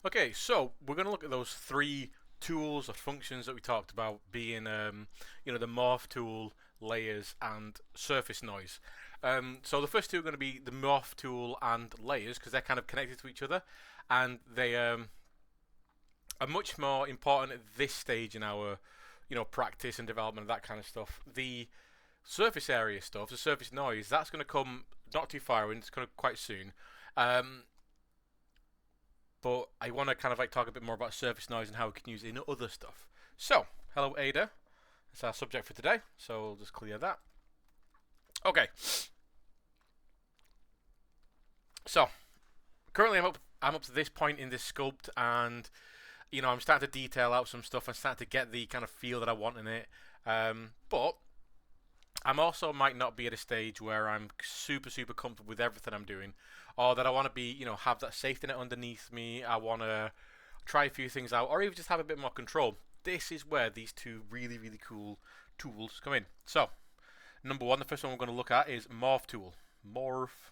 Okay, so we're going to look at those three tools or functions that we talked about being, the morph tool, layers, and surface noise. So the first two are going to be the morph tool and layers because they're kind of connected to each other, and they are much more important at this stage in our, practice and development of that kind of stuff. The surface area stuff, the surface noise, that's going to come not too far in. It's going to quite soon. Um, but I want to kind of like talk a bit more about surface noise and how we can use it in other stuff. So, hello Ada, that's our subject for today, so we'll just clear that. Okay, so currently I'm up to this point in this sculpt, and I'm starting to detail out some stuff. I'm starting to get the kind of feel that I want in it, but I'm also might not be at a stage where I'm super comfortable with everything I'm doing, or that I want to be, have that safety net underneath me. I want to try a few things out, or even just have a bit more control. This is where these two really cool tools come in. So, number one, the first one we're going to look at is Morph tool. Morph.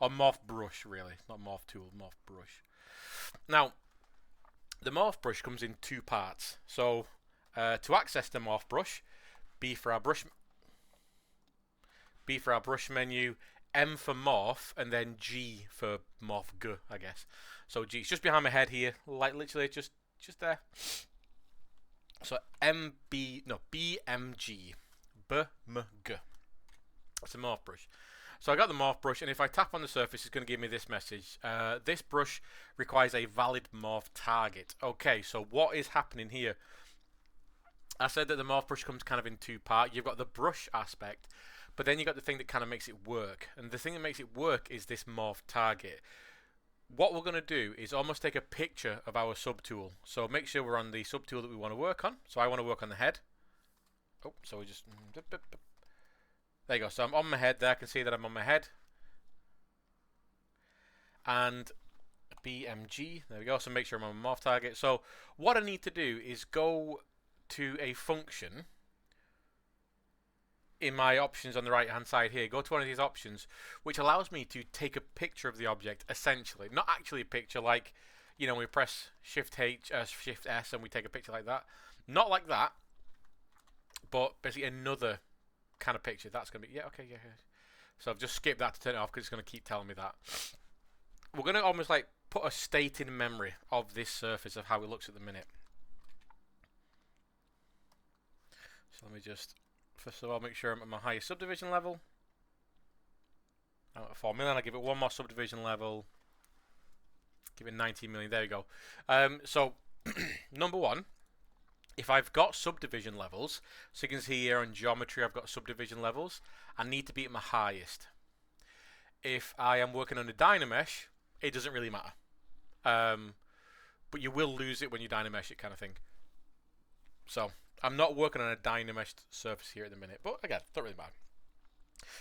Or Morph brush, really. Not Morph tool, Morph brush. Now, the Morph brush comes in two parts. So, to access the Morph brush, B for our brush menu, M for morph, and then G for morph G, I guess. So G, it's just behind my head here, like literally just there. So BMG, BMG. That's a morph brush. So I got the morph brush, and if I tap on the surface, it's going to give me this message. This brush requires a valid morph target. Okay, so what is happening here? I said that the morph brush comes kind of in two parts. You've got the brush aspect, but then you've got the thing that kind of makes it work. And the thing that makes it work is this morph target. What we're going to do is almost take a picture of our subtool. So make sure we're on the subtool that we want to work on. So I want to work on the head. Oh, so we just... There you go. So I'm on my head there. I can see that I'm on my head. And BMG. There we go. So make sure I'm on my morph target. So what I need to do is go to a function in my options on the right hand side here. Go to one of these options which allows me to take a picture of the object, essentially. Not actually a picture like, we press Shift S and we take a picture like that. Not like that, but basically another kind of picture. That's going to be, yeah. So I've just skipped that to turn it off because it's going to keep telling me that. We're going to almost like put a state in memory of this surface of how it looks at the minute. So let me just, first of all, make sure I'm at my highest subdivision level. I'm at 4 million. I'll give it one more subdivision level. Give it 19 million. There we go. So, number one, if I've got subdivision levels, so you can see here on geometry I've got subdivision levels, I need to be at my highest. If I am working on a Dynamesh, it doesn't really matter. But you will lose it when you Dynamesh it, kind of thing. So, I'm not working on a Dynameshed surface here at the minute, but again, don't really matter.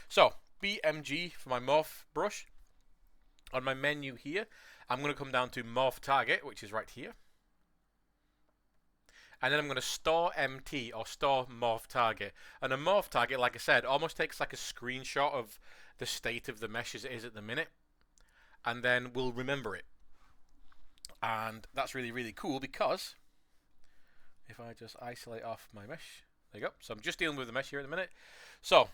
So, BMG for my morph brush. On my menu here, I'm going to come down to morph target, which is right here. And then I'm going to store MT, or store morph target. And a morph target, like I said, almost takes like a screenshot of the state of the mesh as it is at the minute. And then we'll remember it. And that's really cool because if I just isolate off my mesh, there you go. So I'm just dealing with the mesh here at the minute. So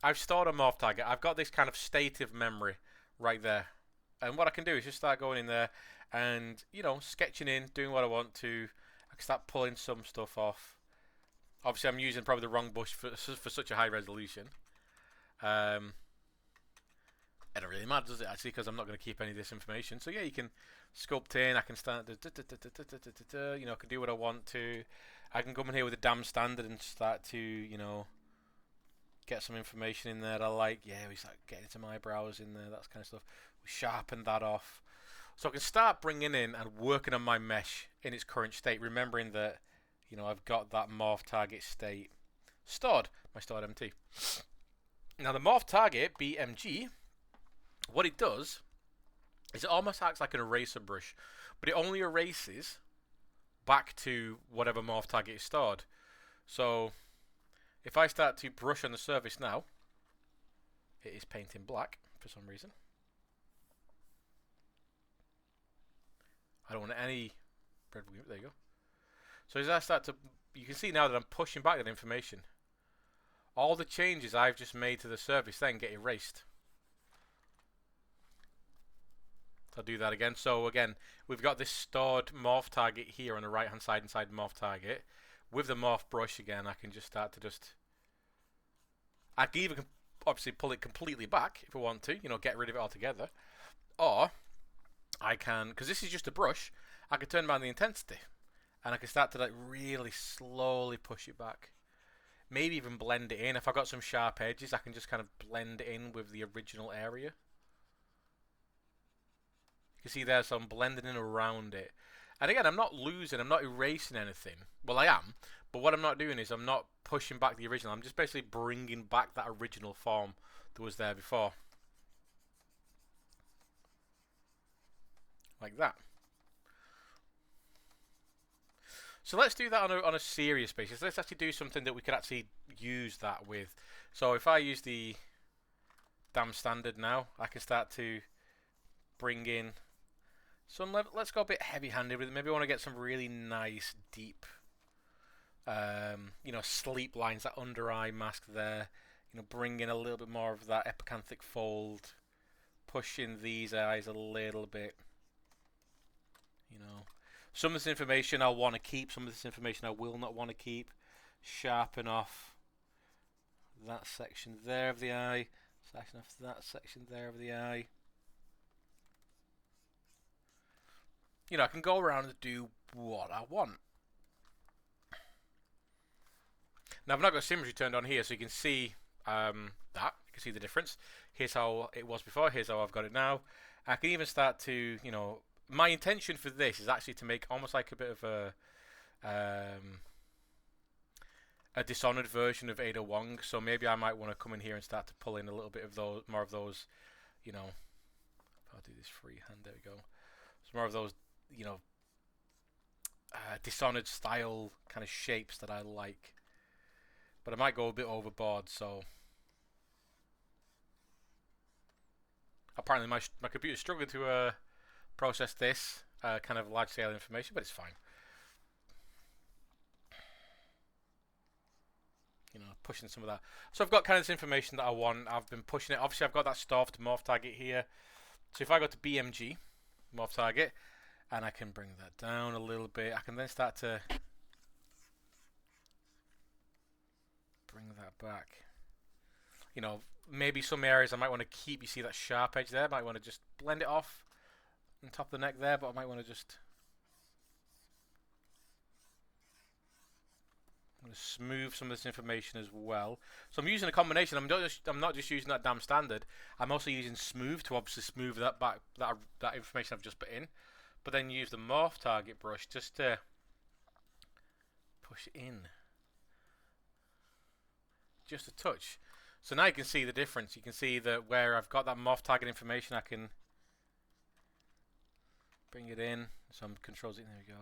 I've stored a morph target. I've got this kind of state of memory right there. And what I can do is just start going in there and, sketching in, doing what I want to. I can start pulling some stuff off. Obviously, I'm using probably the wrong brush for such a high resolution. It don't really matter, does it, actually, because I'm not going to keep any of this information. So, yeah, you can sculpt in. I can start, I can do what I want to. I can come in here with a damn standard and start to, get some information in there that I like. Yeah, we start getting some eyebrows in there, that kind of stuff. We sharpen that off. So I can start bringing in and working on my mesh in its current state, remembering that, I've got that morph target state stored, my stored MT. Now, the morph target, BMG, what it does is it almost acts like an eraser brush, but it only erases back to whatever morph target is stored. So if I start to brush on the surface now, it is painting black for some reason. don't want any red. There you go. So as I start to, you can see now that I'm pushing back that information. All the changes I've just made to the surface then get erased. So I'll do that again. So again, we've got this stored morph target here on the right hand side inside the morph target. With the morph brush again, I can just start to I can either obviously pull it completely back if I want to, you know, get rid of it altogether. Or I can, because this is just a brush, I can turn down the intensity. And I can start to like really slowly push it back. Maybe even blend it in. If I've got some sharp edges, I can just kind of blend it in with the original area. You see there, so I'm blending in around it. And again, I'm not losing, I'm not erasing anything. Well, I am, but what I'm not doing is I'm not pushing back the original. I'm just basically bringing back that original form that was there before. Like that. So let's do that on a serious basis. Let's actually do something that we could actually use that with. So if I use the damn standard now, I can start to bring in some level. Let's go a bit heavy-handed with it. Maybe I want to get some really nice, deep, you know, sleep lines, that under eye mask there. You know, bring in a little bit more of that epicanthic fold. Push in these eyes a little bit. You know, some of this information I'll want to keep. Some of this information I will not want to keep. Sharpen off that section there of the eye. Section off that section there of the eye. You know, I can go around and do what I want. Now, I've not got symmetry turned on here, so you can see that. You can see the difference. Here's how it was before. Here's how I've got it now. I can even start to, you know, my intention for this is actually to make almost like a bit of a Dishonored version of Ada Wong. So maybe I might want to come in here and start to pull in a little bit of those, more of those, you know. I'll do this freehand. There we go. Some more of those, you know, Dishonored style kind of shapes that I like. But I might go a bit overboard, so apparently my computer's struggling to process this kind of large scale information, but it's fine. You know, pushing some of that. So I've got kind of this information that I want. I've been pushing it. Obviously, I've got that stuffed morph target here. So if I go to BMG, morph target, and I can bring that down a little bit, I can then start to bring that back. You know, maybe some areas I might want to keep. You see that sharp edge there? I might want to just blend it off on top of the neck there, but I might want to just smooth some of this information as well. So I'm using a combination. I'm not just using that damn standard. I'm also using smooth to obviously smooth that back, that information I've just put in. But then use the morph target brush just to push in, just a touch. So now you can see the difference. You can see that where I've got that morph target information, I can bring it in. Some controls it. There we go.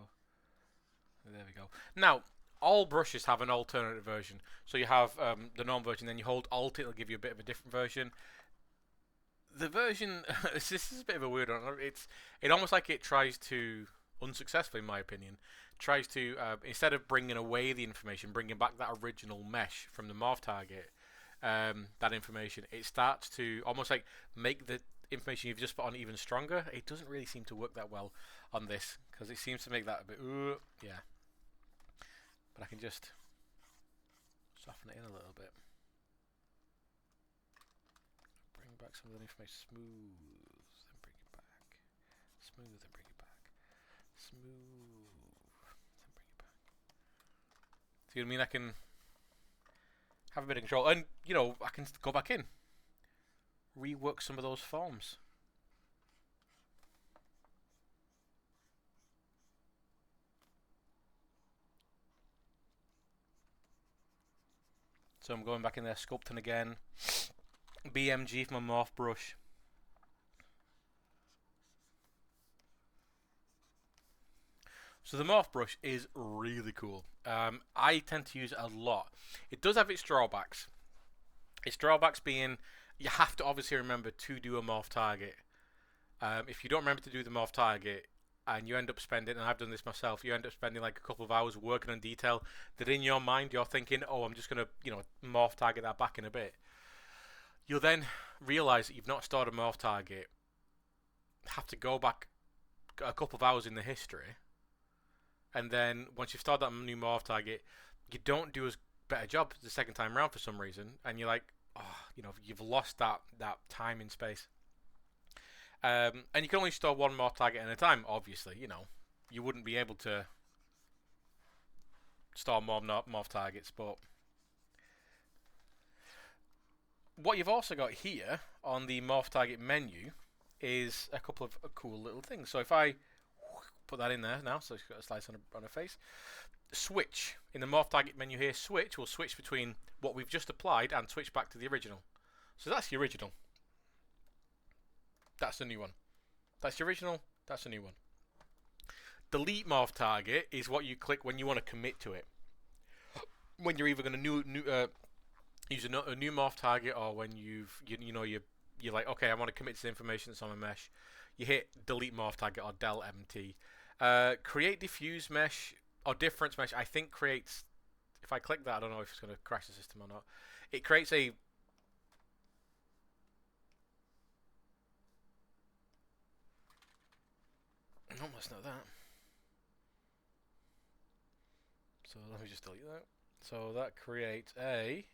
There we go. Now, all brushes have an alternative version. So you have the normal version, then you hold Alt, it'll give you a bit of a different version. The version, this is a bit of a weird one. It almost like it tries to, unsuccessfully in my opinion, tries to, instead of bringing away the information, bringing back that original mesh from the morph target, that information, it starts to almost like make the information you've just put on even stronger. It doesn't really seem to work that well on this, because it seems to make that a bit, yeah. But I can just soften it in a little bit. Bring back some of the information. Smooth, then bring it back. Smooth, then bring it back. Smooth, then bring it back. See what I mean? I can have a bit of control. And, you know, I can go back in. Rework some of those forms. So I'm going back in there, sculpting again. BMG for my morph brush. So the morph brush is really cool. I tend to use it a lot. It does have its drawbacks. Its drawbacks being, you have to obviously remember to do a morph target. If you don't remember to do the morph target, and you end up spending, and I've done this myself, you end up spending like a couple of hours working on detail that in your mind you're thinking, oh, I'm just going to, morph target that back in a bit. You'll then realize that you've not stored a morph target, have to go back a couple of hours in the history, and then once you've stored that new morph target, you don't do as better job the second time around for some reason, and you're like, oh, you've lost that time in space. And you can only store one morph target at a time, obviously. You wouldn't be able to store more morph targets, but what you've also got here on the morph target menu is a couple of cool little things. So if I put that in there now, so it's got a slice on her face. Switch in the morph target menu here. Switch will switch between what we've just applied and switch back to the original. So that's the original. That's the new one. That's the original. That's the new one. Delete morph target is what you click when you want to commit to it. When you're either going to use a new morph target, or when you're like, okay, I want to commit to the information that's on my mesh. You hit delete morph target or del mt. Create diffuse mesh or difference mesh. I think creates. If I click that, I don't know if it's going to crash the system or not. It creates a. No, that's not that. So let me just delete that. So that creates a.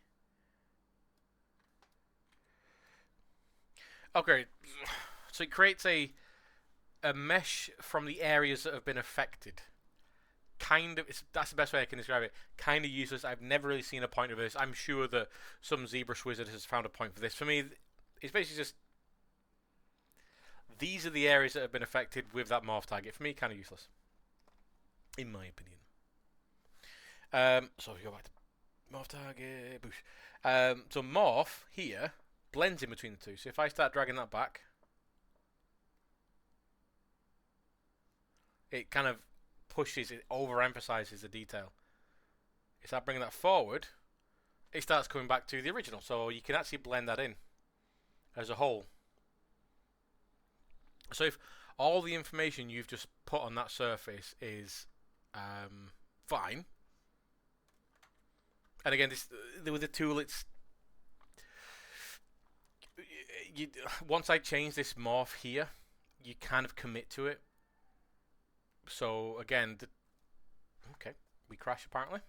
Okay, so it creates a mesh from the areas that have been affected. That's the best way I can describe it. Kind of useless. I've never really seen a point of this. I'm sure that some ZBrush wizard has found a point for this. For me, it's basically just these are the areas that have been affected with that morph target. For me, kind of useless, in my opinion. So we go back to morph target. Boosh. So morph here blends in between the two. So if I start dragging that back, it kind of pushes, it overemphasizes the detail. If I start bringing that forward, it starts coming back to the original. So you can actually blend that in as a whole. So if all the information you've just put on that surface is fine, and again, with the tool, once I change this morph here, you kind of commit to it. So again, okay, we crash apparently,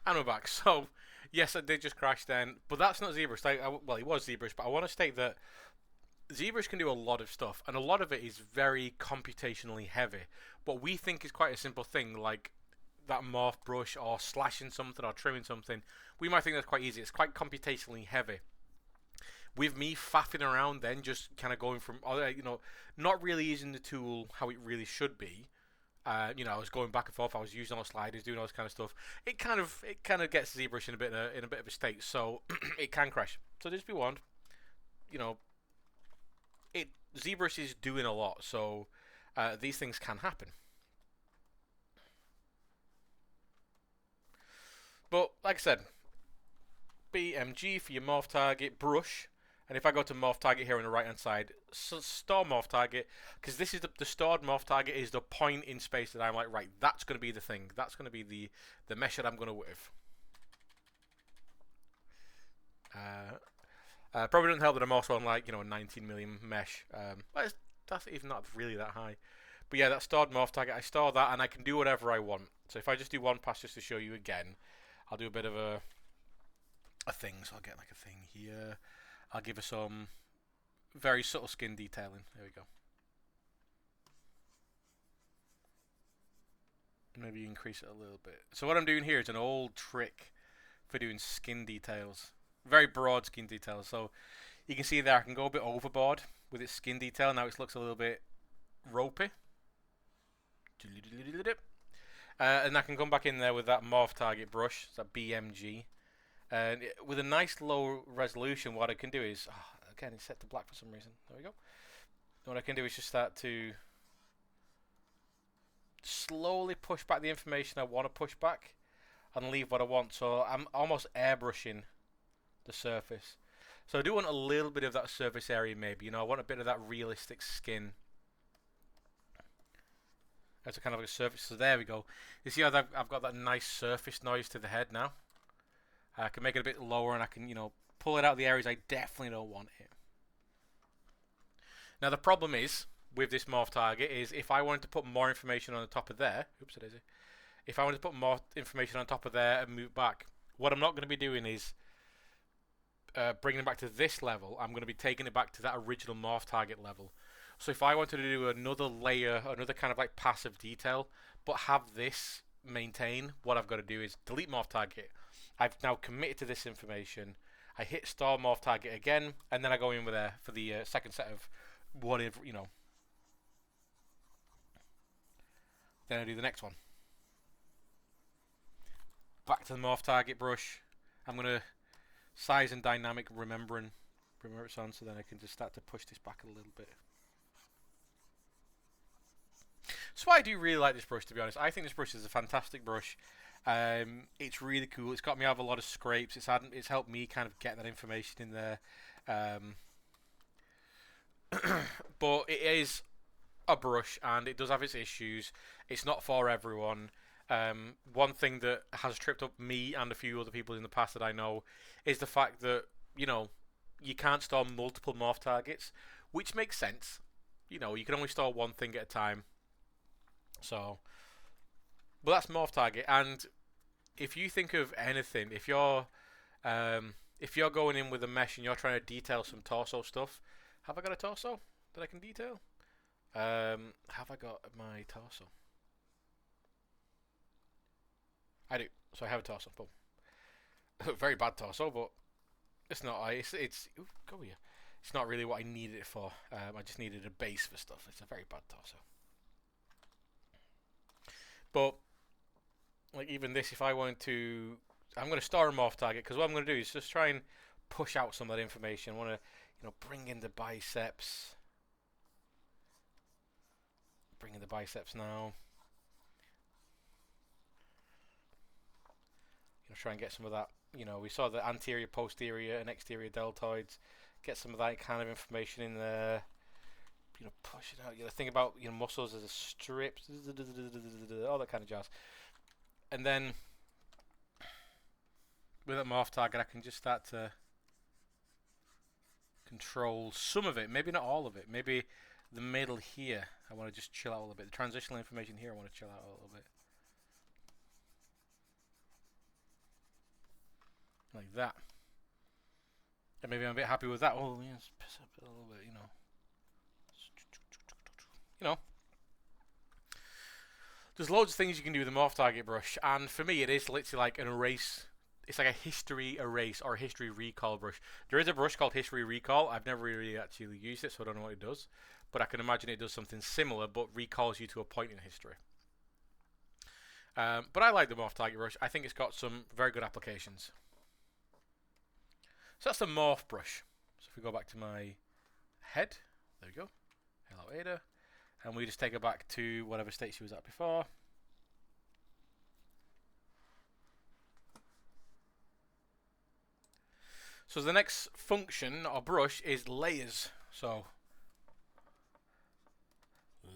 and we're back. So yes, I did just crash then, but that's not ZBrush. Well, it was ZBrush, but I want to state that ZBrush can do a lot of stuff, and a lot of it is very computationally heavy. What we think is quite a simple thing, like that morph brush or slashing something or trimming something, we might think that's quite easy. It's quite computationally heavy. With me faffing around then, just kind of going from, not really using the tool how it really should be. I was going back and forth. I was using all the sliders, doing all this kind of stuff. It kind of gets ZBrush in a bit of a state, so it can crash. So just be warned. ZBrush is doing a lot, so these things can happen. But like I said, BMG for your morph target brush, and if I go to morph target here on the right hand side, store morph target, because this is the stored morph target is the point in space that I'm like, right, that's going to be the thing, that's going to be the mesh that I'm going to with. Probably doesn't help that I'm also on like 19 million mesh. That's even not really that high. But yeah, that stored morph target, I store that and I can do whatever I want. So if I just do one pass just to show you again, I'll do a bit of a thing. So I'll get like a thing here. I'll give her some very subtle skin detailing. There we go. Maybe increase it a little bit. So what I'm doing here is an old trick for doing skin details. Very broad skin details. So you can see there I can go a bit overboard with its skin detail. Now it looks a little bit ropey. And I can come back in there with that morph target brush, that BMG. And with a nice low resolution, what I can do is, again, it's set to black for some reason. There we go. What I can do is just start to slowly push back the information I want to push back and leave what I want. So I'm almost airbrushing the surface. So I do want a little bit of that surface area maybe. I want a bit of that realistic skin as a kind of like a surface. So there we go. You see how I've got that nice surface noise to the head now? I can make it a bit lower, and I can, pull it out of the areas I definitely don't want it. Now the problem is with this morph target is if I wanted to put more information on the top of there, oops, daisy. If I wanted to put more information on top of there and move back, what I'm not going to be doing is bringing it back to this level. I'm going to be taking it back to that original morph target level. So if I wanted to do another layer, another kind of like passive detail, but have this maintain, what I've got to do is delete morph target. I've now committed to this information. I hit store morph target again, and then I go in with there for the second set of whatever, Then I do the next one. Back to the morph target brush. I'm going to size and dynamic remember it's on, so then I can just start to push this back a little bit. So I do really like this brush, to be honest. I think this brush is a fantastic brush. It's really cool. It's got me out of a lot of scrapes. It's helped me kind of get that information in there. But it is a brush, and it does have its issues. It's not for everyone. One thing that has tripped up me and a few other people in the past that I know is the fact that, you can't store multiple morph targets, which makes sense. You can only store one thing at a time. So, but that's morph target. And if you think of anything, if you're going in with a mesh and you're trying to detail some torso stuff, have I got a torso that I can detail? Have I got my torso? I do. So I have a torso. Boom. Very bad torso, but it's not. Ooh, go here. It's not really what I needed it for. I just needed a base for stuff. It's a very bad torso. But like even this, if I wanted to, I'm going to store a morph target because what I'm going to do is just try and push out some of that information. I want to, bring in the biceps. Bring in the biceps now. Try and get some of that. We saw the anterior, posterior, and exterior deltoids. Get some of that kind of information in there. Push it out. Think about muscles as a strip, all that kind of jazz. And then with that morph target, I can just start to control some of it. Maybe not all of it. Maybe the middle here, I want to just chill out a little bit. The transitional information here, I want to chill out a little bit. Like that. And maybe I'm a bit happy with that. Oh, yeah, piss up a little bit, There's loads of things you can do with the morph target brush, and for me it is literally like an erase. It's like a history erase or a history recall brush. There is a brush called history recall. I've never really actually used it, so I don't know what it does, but I can imagine it does something similar but recalls you to a point in history. But I like the morph target brush. I think it's got some very good applications. So that's the morph brush. So if we go back to my head, there we go. Hello Ada. And we just take her back to whatever state she was at before. So the next function or brush is layers. So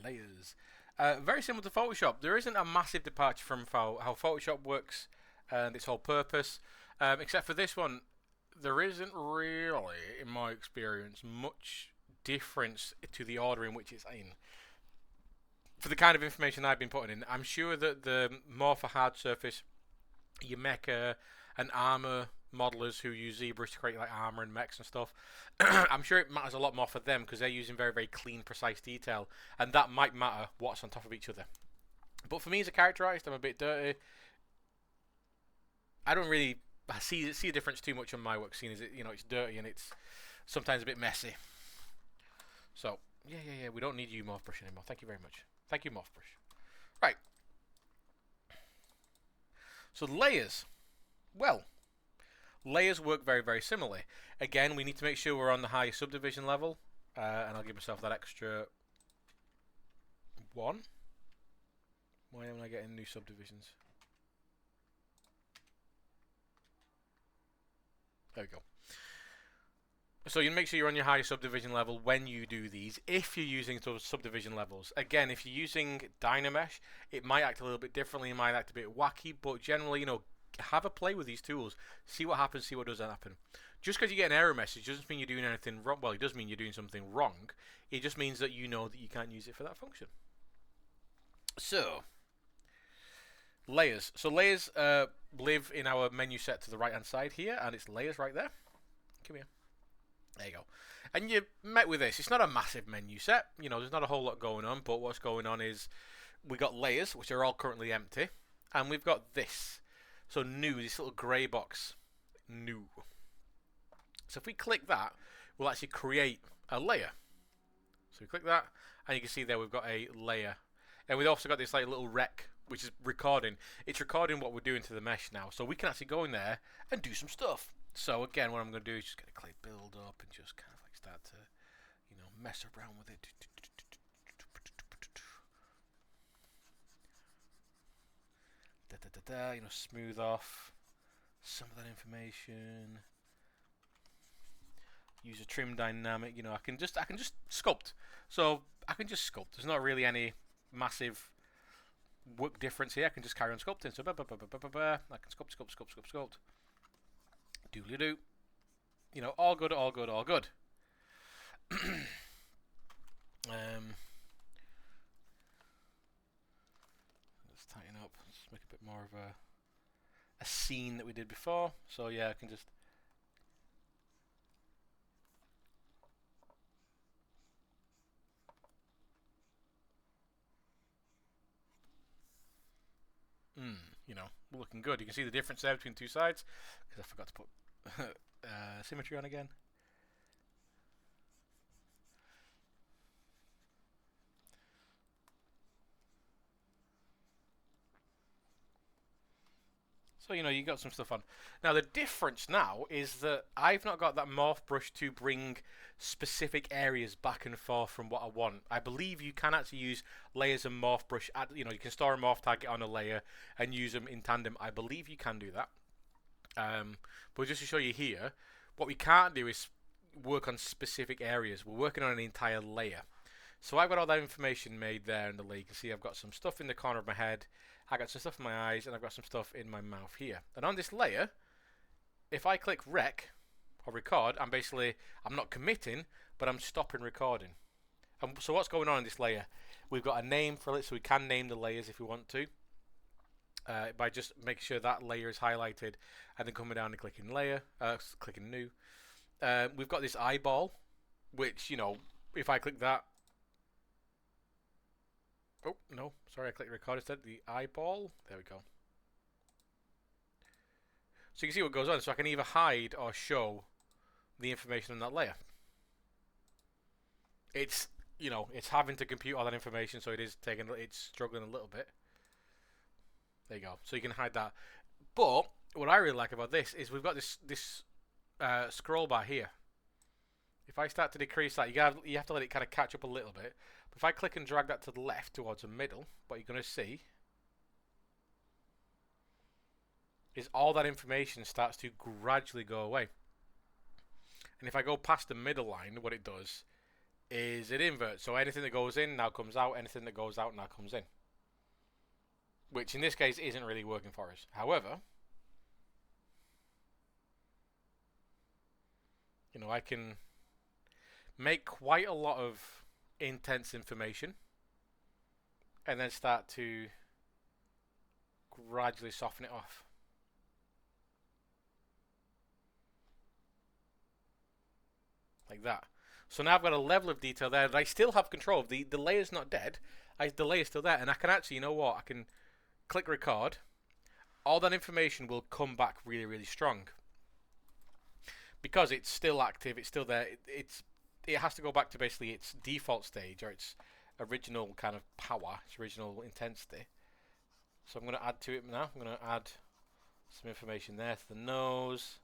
layers. Very similar to Photoshop. There isn't a massive departure from how Photoshop works and its whole purpose. Except for this one, there isn't really, in my experience, much difference to the order in which it's in. For the kind of information I've been putting in, I'm sure that the more for hard surface, your mecha and armor modelers who use ZBrush to create like armor and mechs and stuff, I'm sure it matters a lot more for them because they're using very, very clean, precise detail, and that might matter what's on top of each other. But for me as a character artist, I'm a bit dirty. I don't really see a difference too much on my work, seeing as it's dirty and it's sometimes a bit messy. So yeah, we don't need you morph brush anymore. Thank you very much. Thank you, Morph brush. Right. So layers. Well, layers work very, very similarly. Again, we need to make sure we're on the higher subdivision level. And I'll give myself that extra 1. Why am I getting new subdivisions? There we go. So you make sure you're on your higher subdivision level when you do these, if you're using those subdivision levels. Again, if you're using Dynamesh, it might act a little bit differently, it might act a bit wacky, but generally, you know, have a play with these tools. See what happens, see what doesn't happen. Just because you get an error message doesn't mean you're doing anything wrong. Well, it does mean you're doing something wrong. It just means that you know that you can't use it for that function. So, layers. So layers live in our menu set to the right hand side here, and it's layers right there. Come here. There you go. And you're met with this. It's not a massive menu set. You know, there's not a whole lot going on, but what's going on is we got layers, which are all currently empty, and we've got this. So new, this little grey box. New. So if we click that, we'll actually create a layer. So we click that, and you can see there we've got a layer. And we've also got this like little rec, which is recording. It's recording what we're doing to the mesh now. So we can actually go in there and do some stuff. So again, what I'm going to do is just going to click build up and just kind of like start to, you know, mess around with it. You know, smooth off some of that information. Use a trim dynamic. You know, I can just sculpt. So I can just sculpt. There's not really any massive work difference here. I can just carry on sculpting. So I can sculpt. Doodly doo. You know, all good, all good, all good. Let's tighten up. Let's make a bit more of a scene that we did before. So yeah, I can just. You know, we're looking good. You can see the difference there between two sides because I forgot to put symmetry on again. So, you know, you got some stuff on. Now, the difference now is that I've not got that morph brush to bring specific areas back and forth from what I want. I believe you can actually use layers and morph brush. You know, you can store a morph target on a layer and use them in tandem. I believe you can do that. But just to show you here, what we can't do is work on specific areas. We're working on an entire layer. So I've got all that information made there in the layer. You can see I've got some stuff in the corner of my head. I got some stuff in my eyes, and I've got some stuff in my mouth here. And on this layer, if I click rec or record, I'm not committing, but I'm stopping recording. And so what's going on in this layer? We've got a name for it, so we can name the layers if we want to. By just making sure that layer is highlighted, and then coming down and clicking layer, clicking new. We've got this eyeball, which, you know, if I click that. Oh, no, sorry, I clicked record instead. The eyeball. There we go. So you can see what goes on. So I can either hide or show the information on that layer. It's, you know, it's having to compute all that information, so it's struggling a little bit. There you go. So you can hide that. But what I really like about this is we've got this scroll bar here. If I start to decrease that, you have to let it kind of catch up a little bit. But if I click and drag that to the left towards the middle, what you're going to see is all that information starts to gradually go away. And if I go past the middle line, what it does is it inverts. So anything that goes in now comes out, anything that goes out now comes in. Which in this case isn't really working for us. However, you know, I can make quite a lot of intense information and then start to gradually soften it off. Like that. So now I've got a level of detail there that I still have control of. The layer's not dead. The layer's still there, and I can actually, you know what, I can click record. All that information will come back really, really strong. Because it's still active, it's still there, it has to go back to basically its default stage, or its original kind of power, its original intensity. So I'm going to add to it now. I'm going to add some information there to the nose.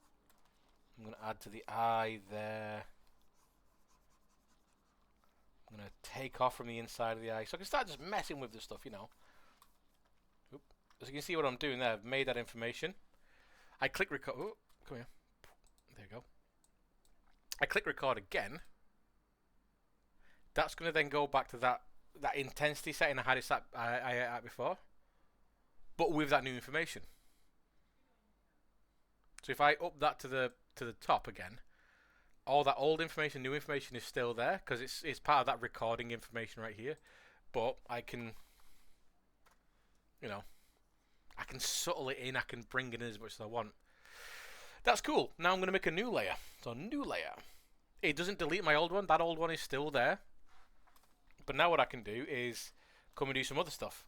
I'm going to add to the eye there. I'm going to take off from the inside of the eye. So I can start just messing with the stuff, you know. Oop. As you can see what I'm doing there, I've made that information. I click record. Oh, come here. There you go. I click record again. That's going to then go back to that intensity setting I had it set I at before, but with that new information. So if I up that to the top again, all that old information, new information is still there because it's part of that recording information right here. But I can, I can subtle it in. I can bring it in as much as I want. That's cool. Now I'm going to make a new layer. So new layer. It doesn't delete my old one. That old one is still there. But now what I can do is come and do some other stuff.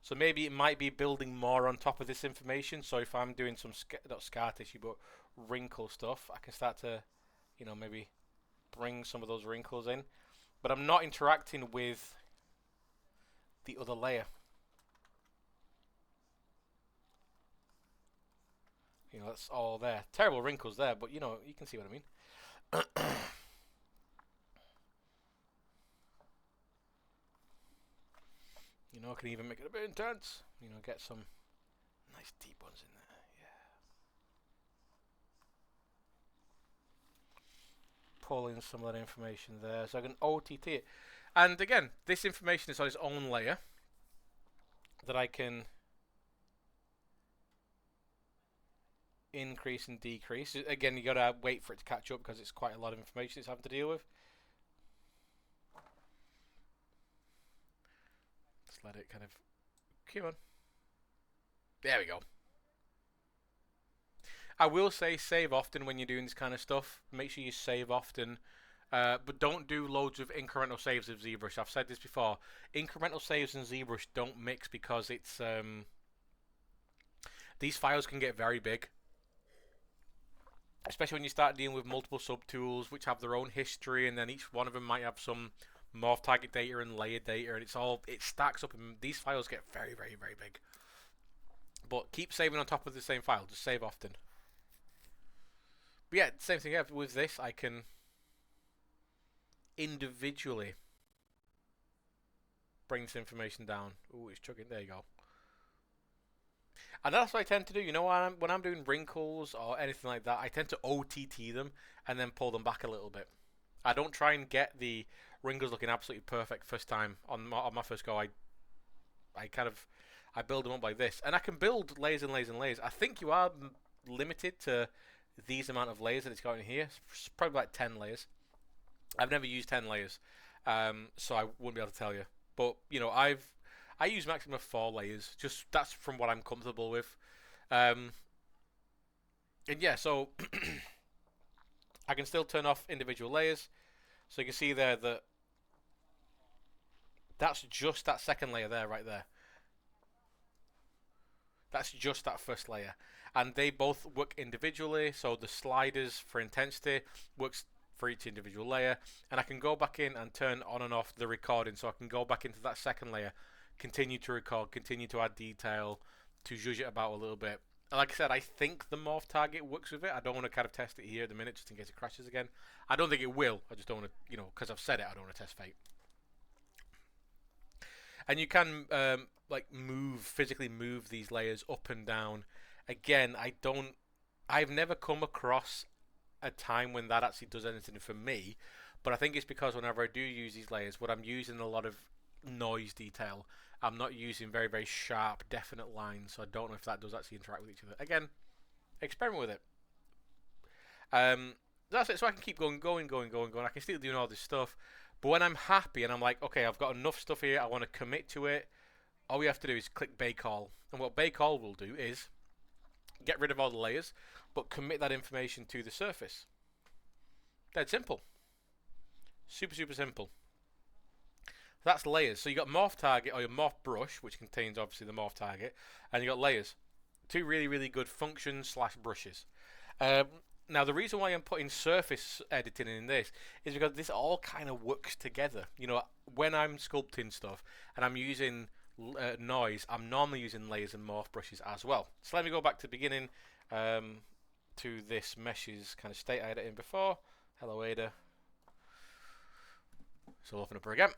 So maybe it might be building more on top of this information. So if I'm doing some, not scar tissue, but wrinkle stuff, I can start to, maybe bring some of those wrinkles in. But I'm not interacting with the other layer. That's all there. Terrible wrinkles there, but you can see what I mean. I can even make it a bit intense. Get some nice deep ones in there. Yeah. Pull in some of that information there, so I can OTT it. And again, this information is on its own layer that I can increase and decrease. Again, you gotta wait for it to catch up because it's quite a lot of information it's having to deal with. Just let it kind of come on. There we go. I will say save often when you're doing this kind of stuff. Make sure you save often. But don't do loads of incremental saves of ZBrush. I've said this before. Incremental saves and ZBrush don't mix because it's these files can get very big. Especially when you start dealing with multiple subtools which have their own history, and then each one of them might have some morph target data and layer data, and it stacks up, and these files get very, very, very big. But keep saving on top of the same file. Just save often. But yeah, same thing with this. I can individually bring this information down. Ooh, it's chugging. There you go. And that's what I tend to do. When I'm doing wrinkles or anything like that, I tend to OTT them and then pull them back a little bit. I don't try and get the wrinkles looking absolutely perfect first time on my first go. I build them up like this, and I can build layers and layers and layers. I think you are limited to these amount of layers that it's got in here. It's probably like 10 layers. I've never used 10 layers, so I wouldn't be able to tell you. But I use maximum of 4 layers. Just that's from what I'm comfortable with. And yeah, so I can still turn off individual layers. So you can see there that that's just that second layer there, right there. That's just that first layer. And they both work individually. So the sliders for intensity works for each individual layer. And I can go back in and turn on and off the recording. So I can go back into that second layer, continue to record, continue to add detail, to zhuzh it about a little bit. And like I said, I think the morph target works with it. I don't want to kind of test it here at the minute just in case it crashes again. I don't think it will. I just don't want to, because I've said it, I don't want to test fate. And you can physically move these layers up and down. Again, I've never come across a time when that actually does anything for me. But I think it's because whenever I do use these layers, what I'm using a lot of noise detail. I'm not using very, very sharp, definite lines, so I don't know if that does actually interact with each other. Again, experiment with it. That's it. So I can keep going. I can still doing all this stuff, but when I'm happy and I'm like, okay, I've got enough stuff here, I want to commit to it. All we have to do is click bake all, and what bake all will do is get rid of all the layers, but commit that information to the surface. Dead simple. Super, super simple. That's layers. So you got morph target or your morph brush, which contains obviously the morph target, and you got layers. 2 really, really good functions / brushes. Now the reason why I'm putting surface editing in this is because this all kind of works together. When I'm sculpting stuff and I'm using noise, I'm normally using layers and morph brushes as well. So let me go back to the beginning to this meshes kind of state I had it in before. Hello Ada. So I'll open up her again.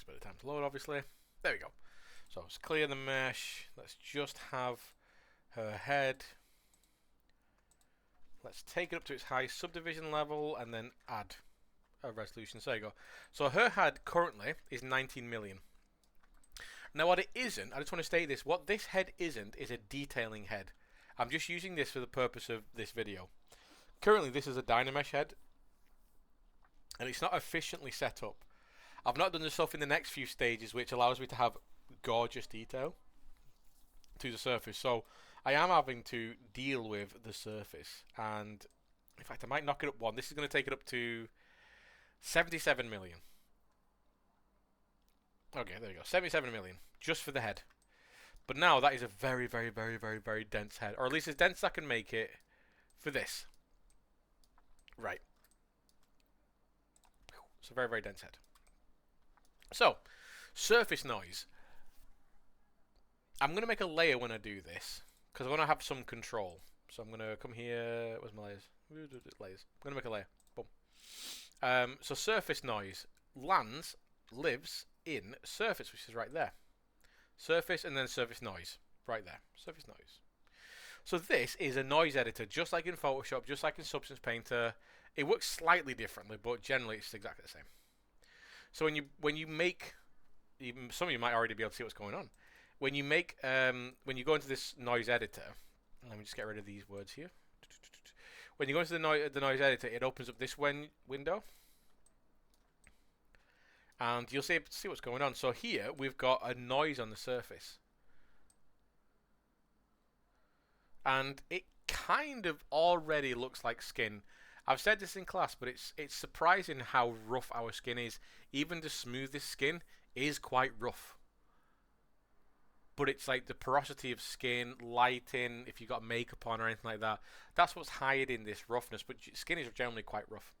takes a bit of time to load, obviously. There we go. So let's clear the mesh. Let's just have her head. Let's take it up to its high subdivision level and then add a resolution. So there you go. So her head currently is 19 million. Now what it isn't, I just want to state this, what this head isn't is a detailing head. I'm just using this for the purpose of this video. Currently this is a Dynamesh head, and it's not efficiently set up. I've not done the stuff in the next few stages which allows me to have gorgeous detail to the surface. So I am having to deal with the surface, and in fact I might knock it up one. This is going to take it up to 77 million. Okay, there you go, 77 million just for the head. But now that is a very, very, very, very, very dense head, or at least as dense as I can make it for this. Right. It's a very, very dense head. So, surface noise. I'm going to make a layer when I do this, because I want to have some control. So I'm going to come here. Where's my layers? Layers. I'm going to make a layer. Boom. So surface noise lives in surface, which is right there. Surface and then surface noise. Right there. Surface noise. So this is a noise editor, just like in Photoshop, just like in Substance Painter. It works slightly differently, but generally it's exactly the same. So when you make, even some of you might already be able to see what's going on. When you make, when you go into this noise editor, let me just get rid of these words here. When you go into the noise editor, it opens up this window, and you'll see what's going on. So here we've got a noise on the surface, and it kind of already looks like skin. I've said this in class, but it's surprising how rough our skin is. Even the smoothest skin is quite rough. But it's like the porosity of skin, lighting, if you've got makeup on or anything like that, that's what's hiding this roughness. But skin is generally quite rough.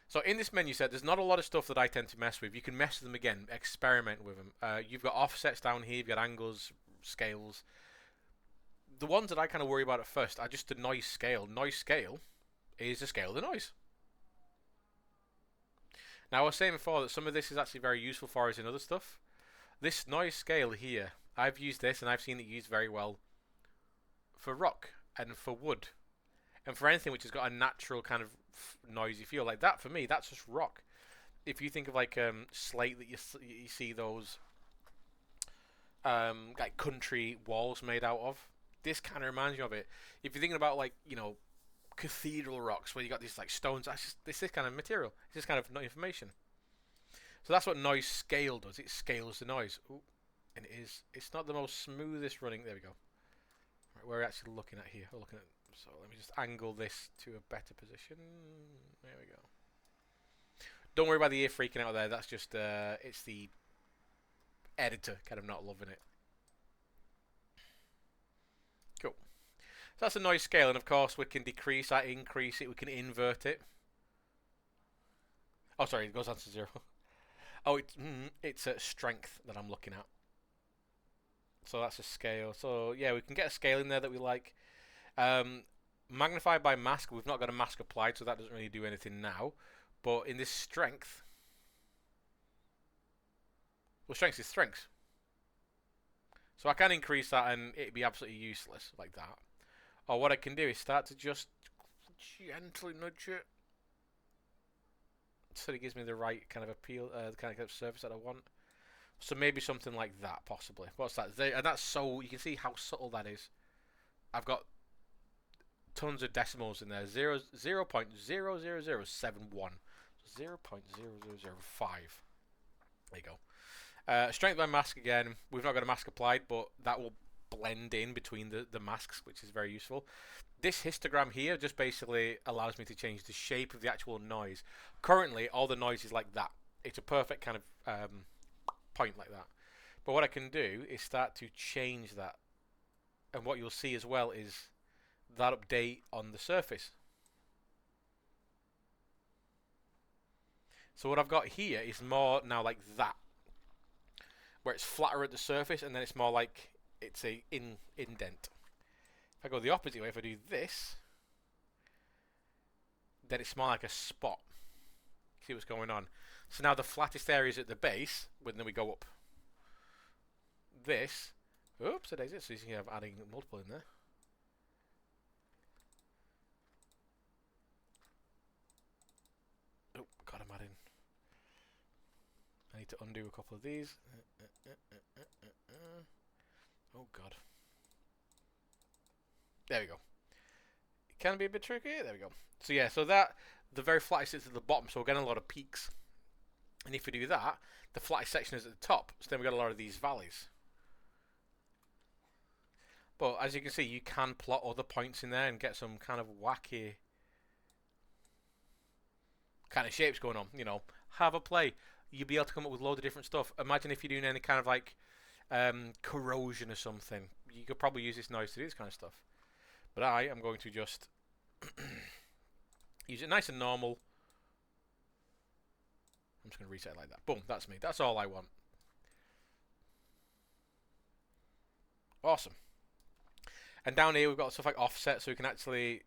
So in this menu set, there's not a lot of stuff that I tend to mess with. You can mess with them again, experiment with them. You've got offsets down here, you've got angles, scales. The ones that I kind of worry about at first are just the noise scale. Noise scale is the scale of the noise. Now I was saying before that some of this is actually very useful for us in other stuff. This noise scale here, I've used this and I've seen it used very well for rock and for wood and for anything which has got a natural kind of noisy feel like that. For me, that's just rock. If you think of like slate that you see those like country walls made out of, this kind of reminds you of it. If you're thinking about like, you know, cathedral rocks where you got these like stones, this kind of material. It's this kind of information. So that's what noise scale does. It scales the noise. Ooh, and it's not the most smoothest running. There we go. Right, we're actually looking at here. We're looking at. So let me just angle this to a better position. There we go. Don't worry about the ear freaking out there. That's just it's the editor kind of not loving it. Cool. So that's a noise scale, and of course we can decrease that, increase it, we can invert it. Oh, sorry, it goes on to 0. Oh, it's a strength that I'm looking at. So that's a scale. So yeah, we can get a scale in there that we like. Magnify by mask, we've not got a mask applied, so that doesn't really do anything now. But in this strength, well, strength is strength. So I can increase that and it'd be absolutely useless like that. Or what I can do is start to just gently nudge it, so it gives me the right kind of appeal, the kind of surface that I want. So maybe something like that, possibly. What's that? And that's so, you can see how subtle that is. I've got tons of decimals in there. 0.00071. 0.0005. There you go. Strength by mask again. We've not got a mask applied, but that will blend in between the masks, which is very useful. This histogram here just basically allows me to change the shape of the actual noise. Currently, all the noise is like that. It's a perfect kind of point like that. But what I can do is start to change that. And what you'll see as well is that update on the surface. So what I've got here is more now like that, where it's flatter at the surface, and then it's more like it's a indent. If I go the opposite way, if I do this, then it's more like a spot. See what's going on? So now the flattest area is at the base, but then we go up. This, oops, it is. So you can have adding multiple in there. Oh, God, I'm adding. I need to undo a couple of these. Oh, God. There we go. It can be a bit tricky. There we go. So yeah, so that the very flattest sits at the bottom, so we're getting a lot of peaks. And if we do that, the flattest section is at the top, so then we got a lot of these valleys. But as you can see, you can plot other points in there and get some kind of wacky kind of shapes going on. You know, have a play. You'll be able to come up with loads of different stuff. Imagine if you're doing any kind of like corrosion or something. You could probably use this noise to do this kind of stuff. But I am going to just use it nice and normal. I'm just going to reset it like that. Boom, that's me. That's all I want. Awesome. And down here we've got stuff like offset, so we can actually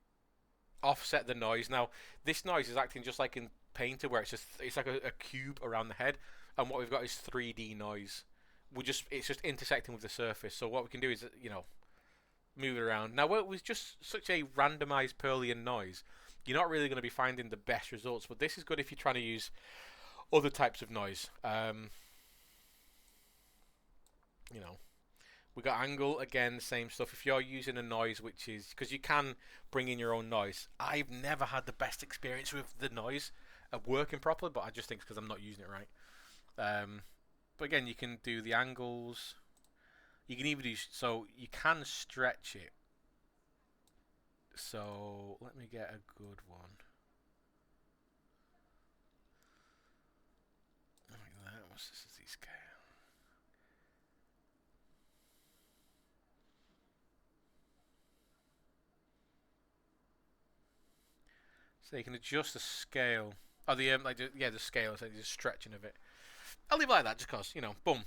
offset the noise. Now, this noise is acting just like in Painter, where it's like a cube around the head, and what we've got is 3D noise. It's just intersecting with the surface. So what we can do is, you know, move it around. Now, it was just such a randomized Perlian noise. You're not really going to be finding the best results, but this is good if you're trying to use other types of noise. You know, we got angle again, same stuff. If you're using a noise, which is because you can bring in your own noise. I've never had the best experience with the noise working properly, but I just think it's because I'm not using it right. But again, you can do the angles. You can even do, so you can stretch it. So let me get a good one. Like that. What's this? Is scale? So you can adjust the scale. Oh, the the scale. So the stretching of it. I'll leave it like that, just cause, you know, boom.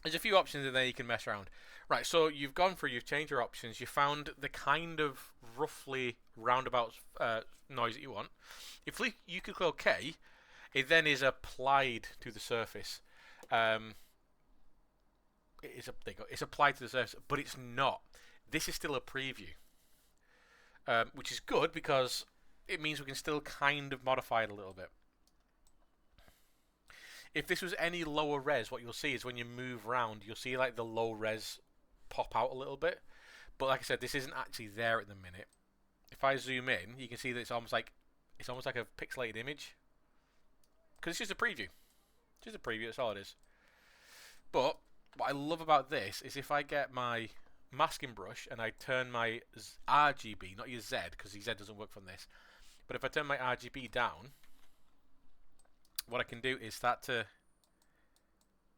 There's a few options in there you can mess around. Right, so you've gone through, you've changed your options, you found the kind of roughly roundabout noise that you want. If you could click OK, it then is applied to the surface. It's applied to the surface, but it's not. This is still a preview, which is good because it means we can still kind of modify it a little bit. If this was any lower res, what you'll see is when you move around, you'll see like the low res pop out a little bit. But like I said, this isn't actually there at the minute. If I zoom in, you can see that it's almost like a pixelated image. Because it's just a preview. Just a preview, that's all it is. But what I love about this is if I get my masking brush and I turn my RGB, not your Z, because the Z doesn't work from this. But if I turn my RGB down, what I can do is start to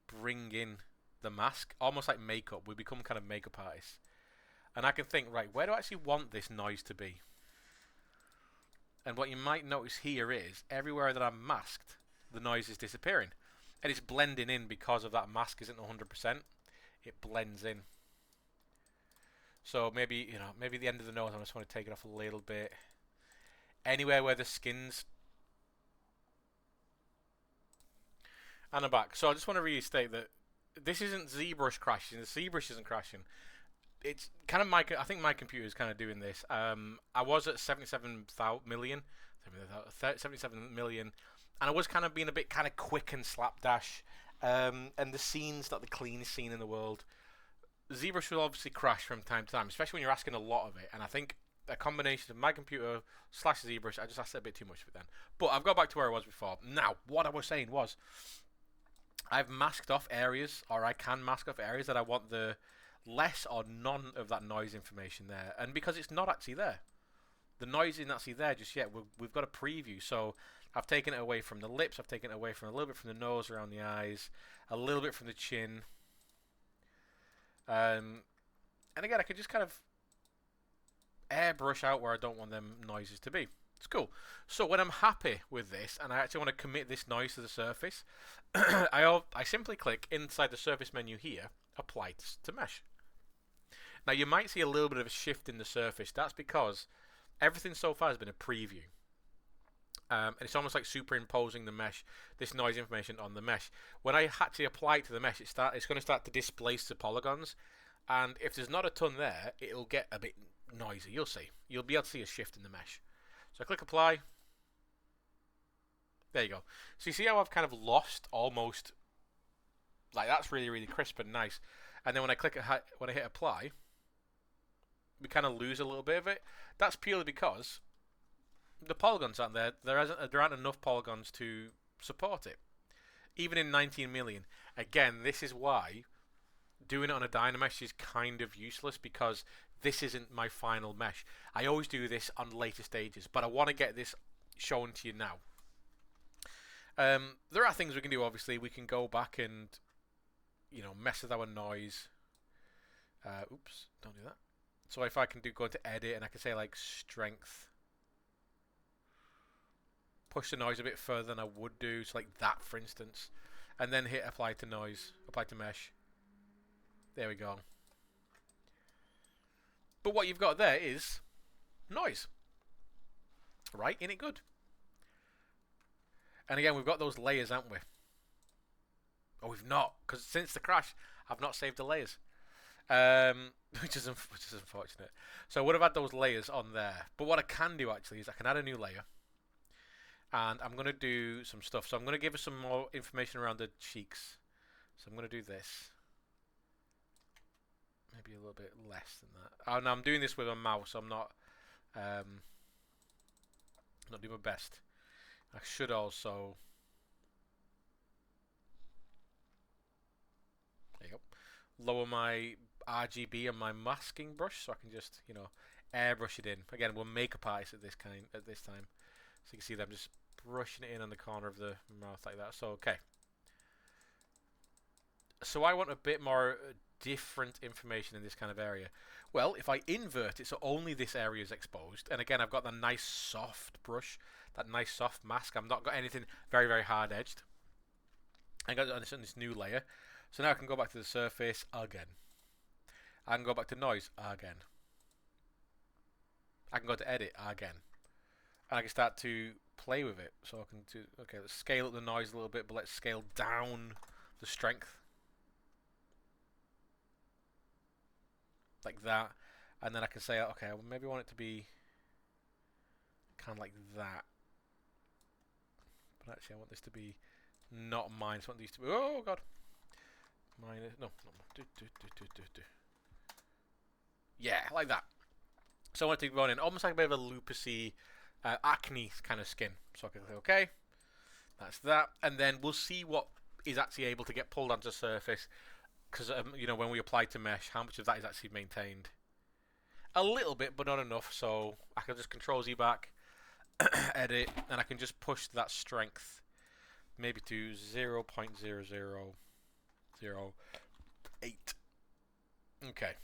bring in the mask, almost like makeup. We become kind of makeup artists. And I can think, right, where do I actually want this noise to be? And what you might notice here is, everywhere that I'm masked, the noise is disappearing. And it's blending in because of that mask isn't 100%. It blends in. So maybe, you know, maybe the end of the nose, I just want to take it off a little bit. Anywhere where the skin's and I'm back. So I just want to restate that this isn't ZBrush crashing. The ZBrush isn't crashing. It's kind of I think my computer is kind of doing this. I was at 77 million, and I was kind of being a bit kind of quick and slapdash. And the scene's not the cleanest scene in the world. ZBrush will obviously crash from time to time, especially when you're asking a lot of it. And I think a combination of my computer / ZBrush, I just asked a bit too much of it then. But I've got back to where I was before. Now, what I was saying was, I've masked off areas, or I can mask off areas that I want the less or none of that noise information there. And because it's not actually there, the noise isn't actually there just yet. We've got a preview, so I've taken it away from the lips, I've taken it away from a little bit from the nose around the eyes, a little bit from the chin. And again, I can just kind of airbrush out where I don't want them noises to be. It's cool. So when I'm happy with this and I actually want to commit this noise to the surface, I simply click inside the surface menu here, apply to mesh. Now you might see a little bit of a shift in the surface. That's because everything so far has been a preview. And it's almost like superimposing the mesh, this noise information on the mesh. When I actually apply it to the mesh, it's going to start to displace the polygons. And if there's not a ton there, it'll get a bit noisy. You'll see. You'll be able to see a shift in the mesh. So I click apply. There you go. So you see how I've kind of lost almost, like that's really, really crisp and nice. And then when I hit apply, we kind of lose a little bit of it. That's purely because the polygons aren't there. There aren't enough polygons to support it. Even in 19 million. Again, this is why doing it on a Dynamesh is kind of useless, because this isn't my final mesh. I always do this on later stages, but I want to get this shown to you now. There are things we can do. Obviously, we can go back and, you know, mess with our noise. Oops, don't do that. So if I can go into edit and I can say like strength, push the noise a bit further than I would do, so like that for instance, and then hit apply to noise, apply to mesh. There we go. But what you've got there is noise, right? Isn't it good? And again, we've got those layers, haven't we? Oh, we've not, because since the crash, I've not saved the layers, which is unfortunate. So I would have had those layers on there. But what I can do actually is I can add a new layer, and I'm going to do some stuff. So I'm going to give us some more information around the cheeks. So I'm going to do this. Maybe a little bit less than that. And I'm doing this with a mouse. So I'm not doing my best. I should also, there you go, lower my RGB on my masking brush, so I can just, you know, airbrush it in. Again, we'll make up artists at this time. So you can see that I'm just brushing it in on the corner of the mouth like that. So okay. So I want a bit more different information in this kind of area. Well, if I invert it so only this area is exposed, and again I've got that nice soft brush, that nice soft mask, I've not got anything very, very hard edged. I got this new layer. So now I can go back to the surface again. I can go back to noise again. I can go to edit again. And I can start to play with it. So I can do, okay, let's scale up the noise a little bit, but let's scale down the strength. Like that. And then I can say, okay, well, maybe I want it to be kind of like that. But actually I want this to be not minus. I want these to be, oh god. Minus, no. Yeah, like that. So I want it to go in almost like a bit of a lupusy, acne kind of skin. So I can click OK. That's that. And then we'll see what is actually able to get pulled onto the surface. Because, you know, when we apply to mesh, how much of that is actually maintained? A little bit, but not enough. So I can just Control Z back, edit, and I can just push that strength maybe to 0.0008. Okay.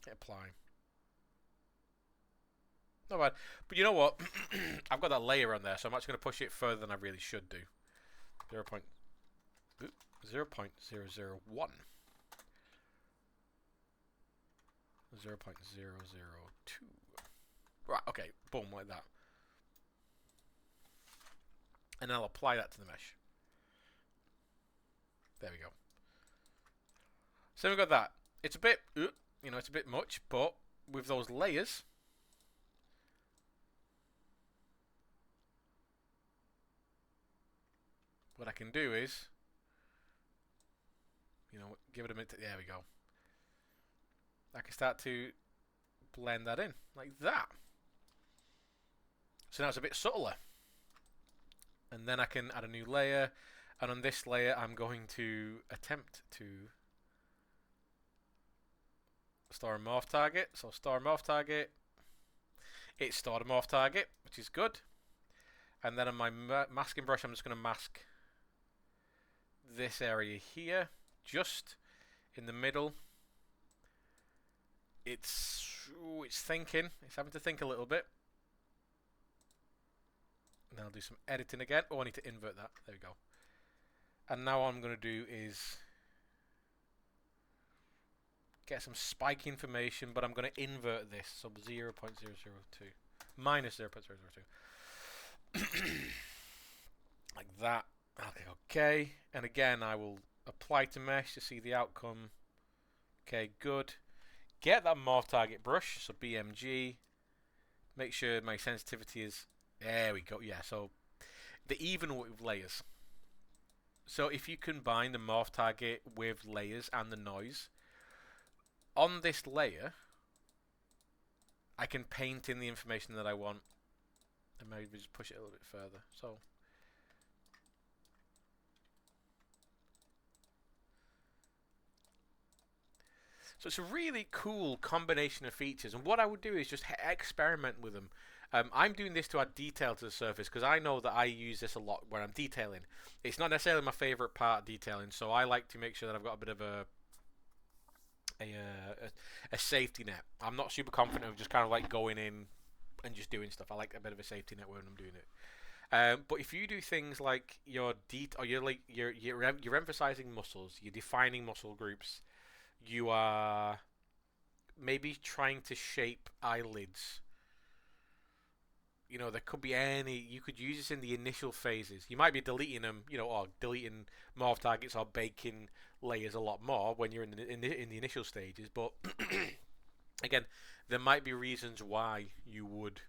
Hit apply. Not bad. But you know what? I've got that layer on there, so I'm actually going to push it further than I really should do. 0.001. Zero point zero zero two. Right, okay, boom, like that. And I'll apply that to the mesh. There we go. So we've got that. It's a bit, you know, it's a bit much, but with those layers, what I can do is, you know, give it a minute. There we go. I can start to blend that in like that. So now it's a bit subtler. And then I can add a new layer, and on this layer I'm going to attempt to store a morph target. So store a morph target. It stored a morph target, which is good. And then on my masking brush I'm just going to mask this area here, just in the middle. It's thinking. It's having to think a little bit. Now I'll do some editing again. Oh, I need to invert that. There we go. And now what I'm going to do is get some spike information, but I'm going to invert this. So 0.002. minus 0.002. Like that. Okay. And again, I will apply to mesh to see the outcome. Okay, good. Get that morph target brush, so BMG. Make sure my sensitivity is... There we go, yeah, so the even with layers. So if you combine the morph target with layers and the noise, on this layer, I can paint in the information that I want. And maybe just push it a little bit further. So it's a really cool combination of features, and what I would do is just experiment with them. I'm doing this to add detail to the surface because I know that I use this a lot when I'm detailing. It's not necessarily my favorite part, detailing, so I like to make sure that I've got a bit of a safety net. I'm not super confident of just kind of like going in and just doing stuff. I like a bit of a safety net when I'm doing it. But if you do things like you're emphasizing muscles, you're defining muscle groups, you are maybe trying to shape eyelids. You know, there could be you could use this in the initial phases. You might be deleting them, you know, or deleting morph targets or baking layers a lot more when you're in the initial stages. But again, there might be reasons why you would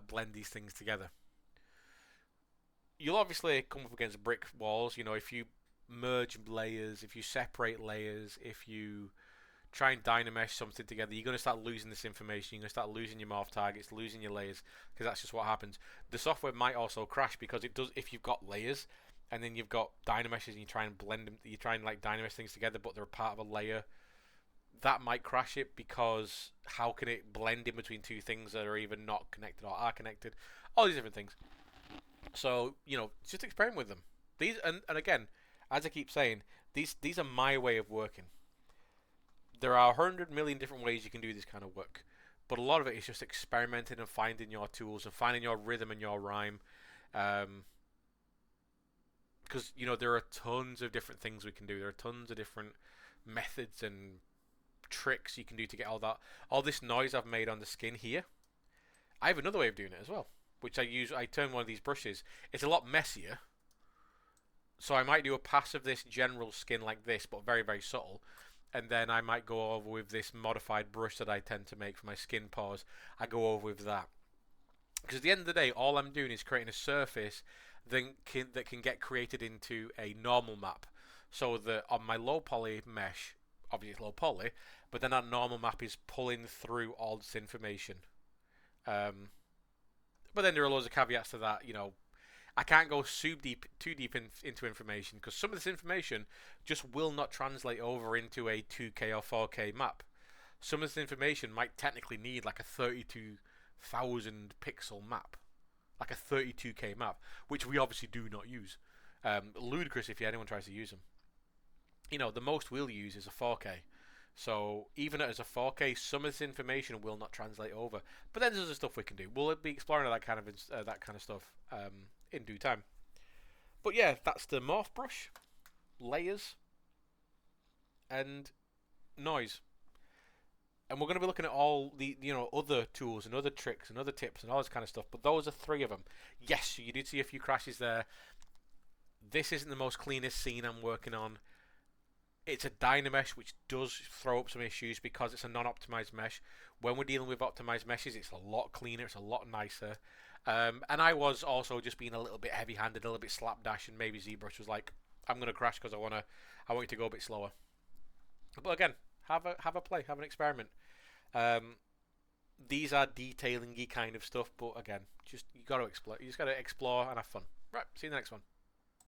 blend these things together. You'll obviously come up against brick walls. You know, if you merge layers, if you separate layers, if you try and dynamesh something together, you're going to start losing this information. You're going to start losing your morph targets, losing your layers, because that's just what happens. The software might also crash because it does if you've got layers and then you've got dynameshes and you try and blend them, you try and like dynamesh things together, but they're part of a layer. That might crash it because how can it blend in between two things that are even not connected or are connected? All these different things. So, you know, just experiment with them. These and again, as I keep saying, these are my way of working. There are 100 million different ways you can do this kind of work, but a lot of it is just experimenting and finding your tools and finding your rhythm and your rhyme. Because you know there are tons of different things we can do. There are tons of different methods and tricks you can do to get all this noise I've made on the skin here. I have another way of doing it as well, which I turn one of these brushes. It's a lot messier. So I might do a pass of this general skin like this, but very, very subtle. And then I might go over with this modified brush that I tend to make for my skin pores. I go over with that. Because at the end of the day, all I'm doing is creating a surface that can get created into a normal map. So that on my low poly mesh, obviously it's low poly, but then that normal map is pulling through all this information. But then there are loads of caveats to that, you know. I can't go too deep into information because some of this information just will not translate over into a 2K or 4K map. Some of this information might technically need like a 32,000 pixel map, like a 32K map, which we obviously do not use. Ludicrous if anyone tries to use them. You know, the most we'll use is a 4K. So even as a 4K, some of this information will not translate over. But then there's other stuff we can do. We'll be exploring that kind of stuff in due time. But yeah, that's the morph brush, layers, and noise. And we're going to be looking at all the other tools and other tricks and other tips and all this kind of stuff. But those are 3 of them. Yes, you did see a few crashes there. This isn't the most cleanest scene I'm working on. It's a dynamesh, which does throw up some issues because it's a non-optimized mesh. When we're dealing with optimized meshes, it's a lot cleaner, it's a lot nicer. And I was also just being a little bit heavy-handed, a little bit slapdash, and maybe ZBrush was like, "I'm gonna crash because I want you to go a bit slower." But again, have a play, have an experiment. These are detailing-y kind of stuff, but again, you just gotta explore and have fun. Right, see you in the next one.